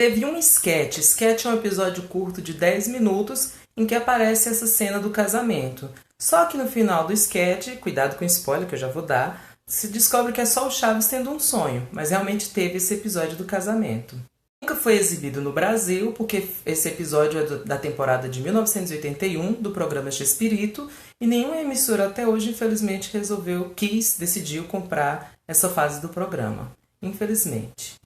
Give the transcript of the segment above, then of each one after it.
Teve um sketch. Sketch é um episódio curto de 10 minutos em que aparece essa cena do casamento. Só que no final do sketch, cuidado com o spoiler que eu já vou dar, se descobre que é só o Chaves tendo um sonho, mas realmente teve esse episódio do casamento. Nunca foi exibido no Brasil, porque esse episódio é da temporada de 1981, do programa Chespirito, e nenhuma emissora até hoje, infelizmente, decidiu comprar essa fase do programa. Infelizmente.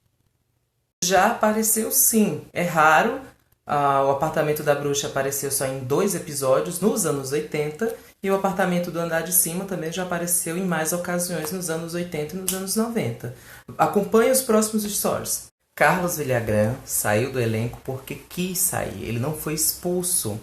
Já apareceu sim, é raro. O Apartamento da Bruxa apareceu só em 2 episódios, nos anos 80, e o Apartamento do Andar de Cima também já apareceu em mais ocasiões nos anos 80 e nos anos 90. Acompanhe os próximos stories. Carlos Villagrán saiu do elenco porque quis sair, ele não foi expulso.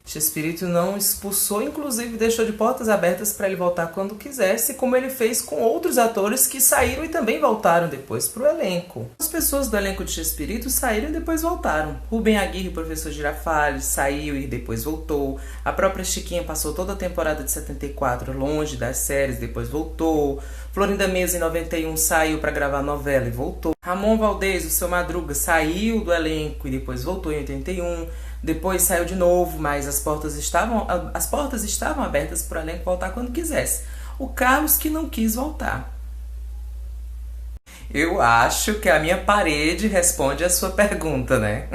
Chespirito não expulsou, inclusive deixou de portas abertas para ele voltar quando quisesse, como ele fez com outros atores que saíram e também voltaram depois para o elenco. As pessoas do elenco de Chespirito saíram e depois voltaram. Rubem Aguirre, professor Girafales, saiu e depois voltou. A própria Chiquinha passou toda a temporada de 74 longe das séries, depois voltou. Florinda Mesa, em 91, saiu para gravar novela e voltou. Ramon Valdez, o Seu Madruga, saiu do elenco e depois voltou em 81. Depois saiu de novo, mas as portas estavam abertas para o elenco voltar quando quisesse. O Carlos que não quis voltar. Eu acho que a minha parede responde a sua pergunta, né?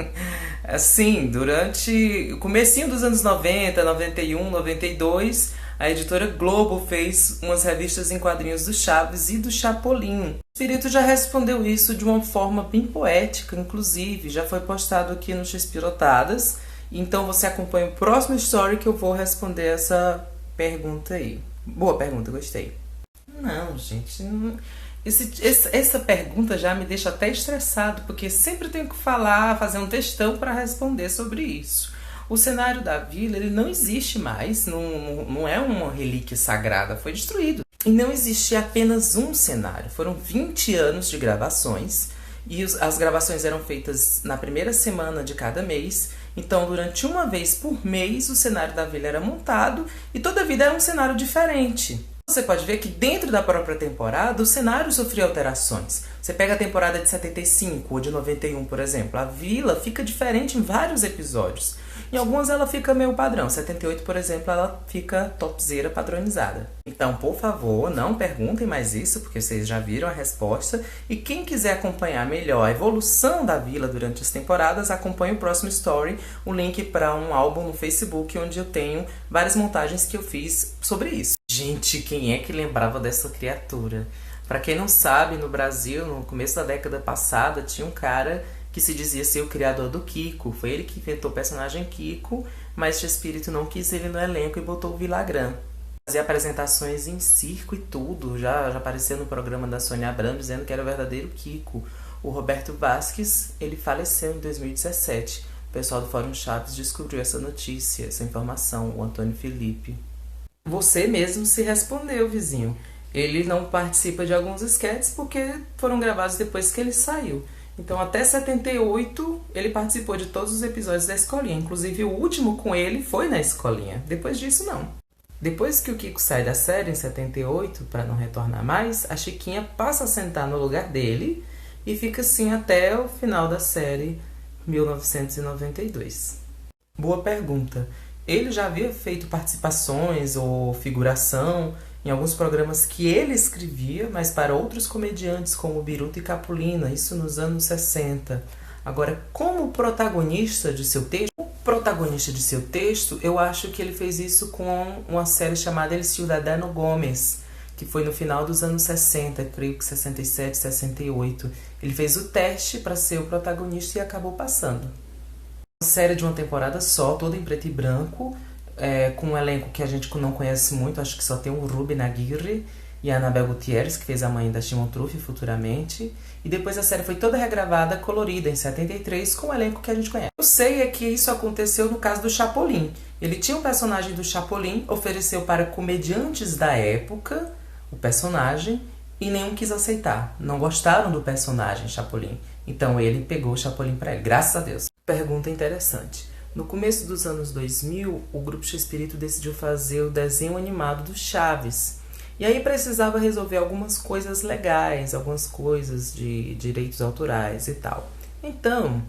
Assim, durante o comecinho dos anos 90, 91, 92, a editora Globo fez umas revistas em quadrinhos do Chaves e do Chapolin. O Espírito já respondeu isso de uma forma bem poética, inclusive. Já foi postado aqui no Chespirotadas. Então você acompanha o próximo story que eu vou responder essa pergunta aí. Boa pergunta, gostei. Não, gente... Essa pergunta já me deixa até estressado, porque sempre tenho que fazer um textão para responder sobre isso. O cenário da vila ele não existe mais, não é uma relíquia sagrada, foi destruído. E não existia apenas um cenário, foram 20 anos de gravações, e as gravações eram feitas na primeira semana de cada mês, então durante uma vez por mês o cenário da vila era montado, e toda vida era um cenário diferente. Você pode ver que dentro da própria temporada o cenário sofria alterações. Você pega a temporada de 75 ou de 91, por exemplo, a vila fica diferente em vários episódios. Em algumas ela fica meio padrão. 78, por exemplo, ela fica topzera padronizada. Então, por favor, não perguntem mais isso, porque vocês já viram a resposta. E quem quiser acompanhar melhor a evolução da vila durante as temporadas, acompanhe o próximo story, o link para um álbum no Facebook, onde eu tenho várias montagens que eu fiz sobre isso. Gente, quem é que lembrava dessa criatura? Para quem não sabe, no Brasil, no começo da década passada, tinha um cara que se dizia ser o criador do Kiko. Foi ele que inventou o personagem Kiko, mas Chespirito não quis ele no elenco e botou o Villagrán. Fazia apresentações em circo e tudo, já apareceu no programa da Sônia Abrão dizendo que era o verdadeiro Kiko. O Roberto Vasques, ele faleceu em 2017. O pessoal do Fórum Chaves descobriu essa notícia, essa informação, o Antônio Felipe. Você mesmo se respondeu, vizinho. Ele não participa de alguns sketches porque foram gravados depois que ele saiu. Então, até 78, ele participou de todos os episódios da Escolinha. Inclusive, o último com ele foi na Escolinha. Depois disso, não. Depois que o Kiko sai da série, em 78, para não retornar mais, a Chiquinha passa a sentar no lugar dele e fica assim até o final da série, 1992. Boa pergunta. Ele já havia feito participações ou figuração em alguns programas que ele escrevia, mas para outros comediantes como Biruta e Capulina, isso nos anos 60. Agora, como protagonista de seu texto, eu acho que ele fez isso com uma série chamada El Ciudadano Gómez, que foi no final dos anos 60, creio que 67, 68. Ele fez o teste para ser o protagonista e acabou passando. Uma série de uma temporada só, toda em preto e branco, com um elenco que a gente não conhece muito, acho que só tem o Rubem Aguirre e a Anabel Gutierrez, que fez a mãe da Shimon Trufe futuramente. E depois a série foi toda regravada, colorida, em 73, com o elenco que a gente conhece. Eu sei que isso aconteceu no caso do Chapolin. Ele tinha um personagem do Chapolin, ofereceu para comediantes da época o personagem e nenhum quis aceitar. Não gostaram do personagem Chapolin. Então ele pegou o Chapolin para ele, graças a Deus. Pergunta interessante. No começo dos anos 2000, o Grupo Chespirito decidiu fazer o desenho animado do Chaves. E aí precisava resolver algumas coisas legais, algumas coisas de direitos autorais e tal. Então,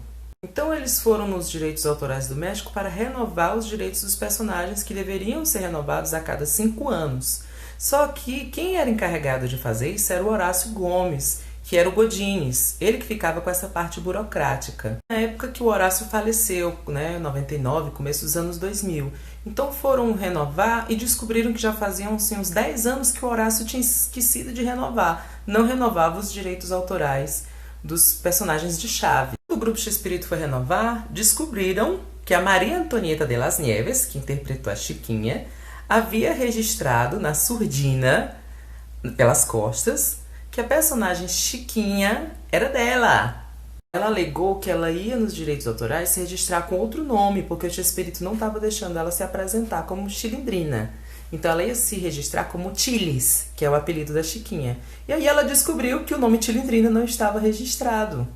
Então eles foram nos direitos autorais do México para renovar os direitos dos personagens que deveriam ser renovados a cada 5 anos. Só que quem era encarregado de fazer isso era o Horácio Gomes, que era o Godines, ele que ficava com essa parte burocrática. Na época que o Horácio faleceu, né, em 99, começo dos anos 2000. Então foram renovar e descobriram que já faziam assim, uns 10 anos que o Horácio tinha esquecido de renovar. Não renovava os direitos autorais dos personagens de Chaves. O Grupo Chespirito foi renovar, descobriram que a Maria Antonieta de las Nieves, que interpretou a Chiquinha, havia registrado na surdina, pelas costas, que a personagem Chiquinha era dela. Ela alegou que ela ia nos direitos autorais se registrar com outro nome, porque o Chespirito não estava deixando ela se apresentar como Chilindrina. Então ela ia se registrar como Chilis, que é o apelido da Chiquinha. E aí ela descobriu que o nome Chilindrina não estava registrado.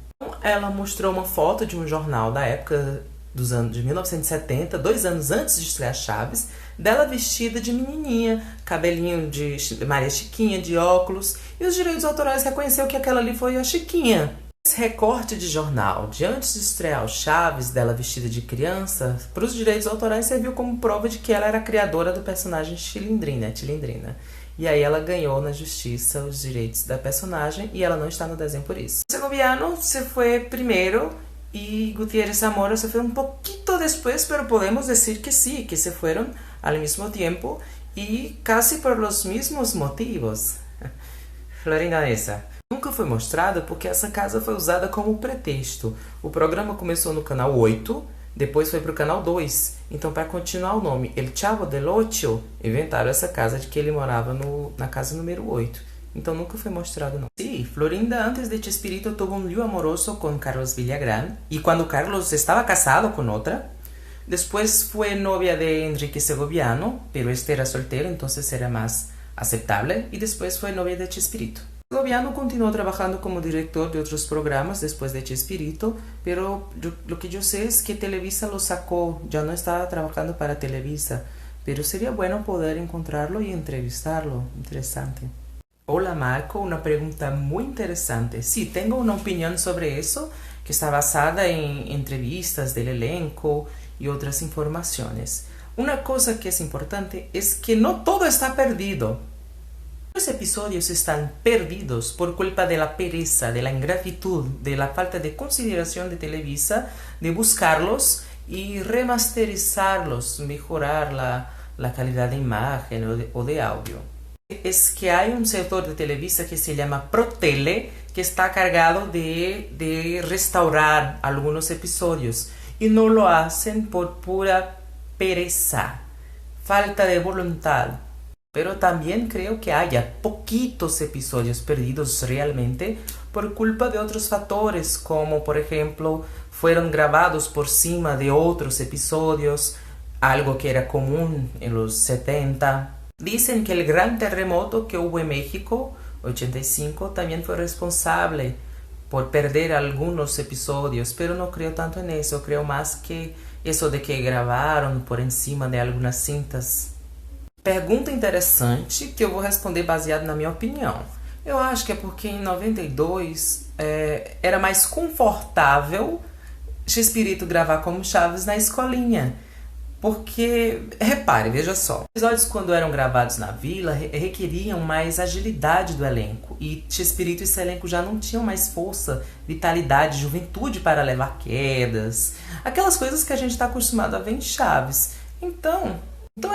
Ela mostrou uma foto de um jornal da época dos anos de 1970, 2 anos antes de estrear Chaves, dela vestida de menininha, cabelinho de Maria Chiquinha, de óculos, e os direitos autorais reconheceu que aquela ali foi a Chiquinha. Esse recorte de jornal de antes de estrear o Chaves, dela vestida de criança, para os direitos autorais serviu como prova de que ela era a criadora do personagem Chilindrina. E aí ela ganhou na justiça os direitos da personagem e ela não está no desenho por isso. Segoviano se foi primeiro y Gutiérrez Zamora se fue un poquito después, pero podemos decir que sí, que se fueron al mismo tiempo y casi por los mismos motivos. Florinda Nessa. Nunca foi mostrada porque essa casa foi usada como pretexto. O programa começou no canal 8, depois foi para o canal 2. Então, para continuar o nome El Chavo del Ocho, inventaram essa casa de que ele morava na casa número 8. Então, nunca foi mostrado, não. Sí, Florinda antes de Chespirito tuvo un lío amoroso con Carlos Villagrán. Y cuando Carlos estaba casado con otra, después fue novia de Enrique Segoviano, pero este era soltero, entonces era más aceptable. Y después fue novia de Chespirito. Segoviano continuó trabajando como director de otros programas después de Chespirito, pero lo que yo sé es que Televisa lo sacó, ya no estaba trabajando para Televisa, pero sería bueno poder encontrarlo y entrevistarlo. Interesante. Hola Marco, una pregunta muy interesante. Sí, tengo una opinión sobre eso que está basada en entrevistas del elenco y otras informaciones. Una cosa que es importante es que no todo está perdido. Los episodios están perdidos por culpa de la pereza, de la ingratitud, de la falta de consideración de Televisa, de buscarlos y remasterizarlos, mejorar la calidad de imagen o de audio. Es que hay un sector de Televisa que se llama ProTele, que está cargado de restaurar algunos episodios y no lo hacen por pura pereza, falta de voluntad. Pero también creo que haya poquitos episodios perdidos realmente por culpa de otros factores, como por ejemplo fueron grabados por cima de otros episodios, algo que era común en los 70. Dicen que el gran terremoto que hubo en México, 85, también fue responsable por perder algunos episodios, pero no creo tanto en eso, creo más que eso de que gravaram por encima de algumas cintas. Pergunta interessante que eu vou responder baseado na minha opinião. Eu acho que é porque em 92 era mais confortável Chespirito gravar como Chaves na escolinha. Porque, repare, veja só, os episódios quando eram gravados na vila requeriam mais agilidade do elenco. E Chespirito e esse elenco já não tinham mais força, vitalidade, juventude para levar quedas. Aquelas coisas que a gente está acostumado a ver em Chaves. Então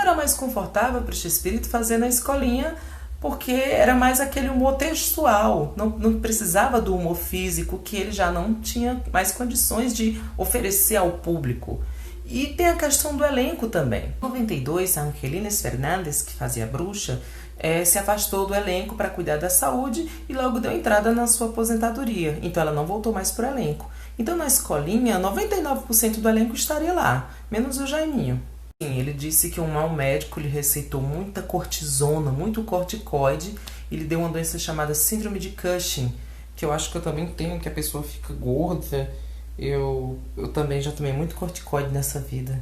era mais confortável para o Chespirito fazer na escolinha, porque era mais aquele humor textual. Não precisava do humor físico que ele já não tinha mais condições de oferecer ao público. E tem a questão do elenco também. Em 92, a Angelines Fernandes, que fazia a bruxa, se afastou do elenco para cuidar da saúde e logo deu entrada na sua aposentadoria. Então ela não voltou mais para o elenco. Então na escolinha, 99% do elenco estaria lá, menos o Jaiminho. Sim, ele disse que um mau médico lhe receitou muita cortisona, muito corticoide, e lhe deu uma doença chamada síndrome de Cushing, que eu acho que eu também tenho, que a pessoa fica gorda. Eu também já tomei muito corticoide nessa vida.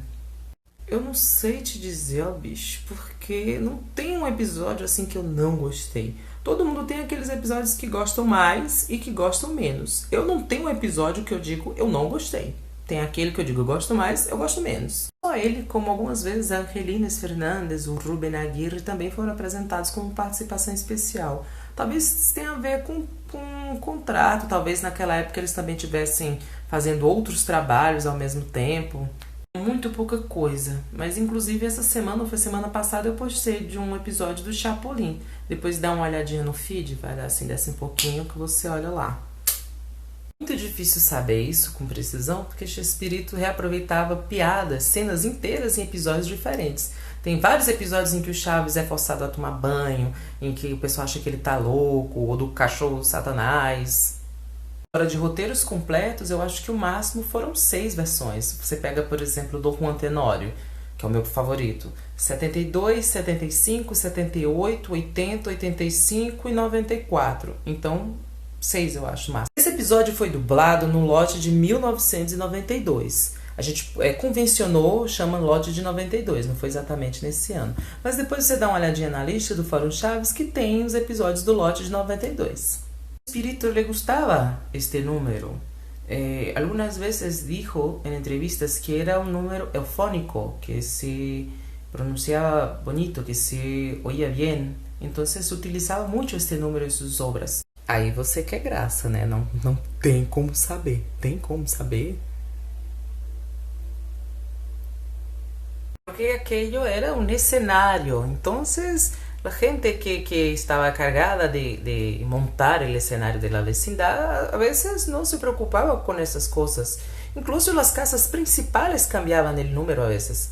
Eu não sei te dizer, ó bicho, porque não tem um episódio assim que eu não gostei. Todo mundo tem aqueles episódios que gostam mais e que gostam menos. Eu não tenho um episódio que eu digo eu não gostei. Tem aquele que eu digo eu gosto mais, eu gosto menos. Só ele, como algumas vezes a Angelines Fernandes, o Rubén Aguirre também foram apresentados como participação especial. Talvez tenha a ver com um contrato, talvez naquela época eles também estivessem fazendo outros trabalhos ao mesmo tempo. Muito pouca coisa, mas inclusive essa semana, ou foi semana passada, eu postei de um episódio do Chapolin. Depois dá uma olhadinha no feed, vai dar assim, desce um pouquinho que você olha lá. Muito difícil saber isso com precisão, porque Chespirito reaproveitava piadas, cenas inteiras em episódios diferentes. Tem vários episódios em que o Chaves é forçado a tomar banho, em que o pessoal acha que ele tá louco, ou do cachorro Satanás. Agora, de roteiros completos, eu acho que o máximo foram 6 versões. Você pega, por exemplo, do Juan Tenório, que é o meu favorito. 72, 75, 78, 80, 85 e 94. Então, 6 eu acho máximo. Esse episódio foi dublado no lote de 1992. A gente convencionou, chama lote de 92, não foi exatamente nesse ano. Mas depois você dá uma olhadinha na lista do Fórum Chaves que tem os episódios do lote de 92. Chespirito le gustaba este número. Algunas veces dijo en entrevistas que era un número eufónico, que se pronunciaba bonito, que se oía bien. Entonces utilizaba mucho este número en sus obras. Aí você quer graça, né? Não tem como saber. Tem como saber? Porque aquello era un escenario. Entonces, la gente que estaba cargada de montar el escenario de la vecindad a veces no se preocupaba con esas cosas. Incluso las casas principales cambiaban el número a veces.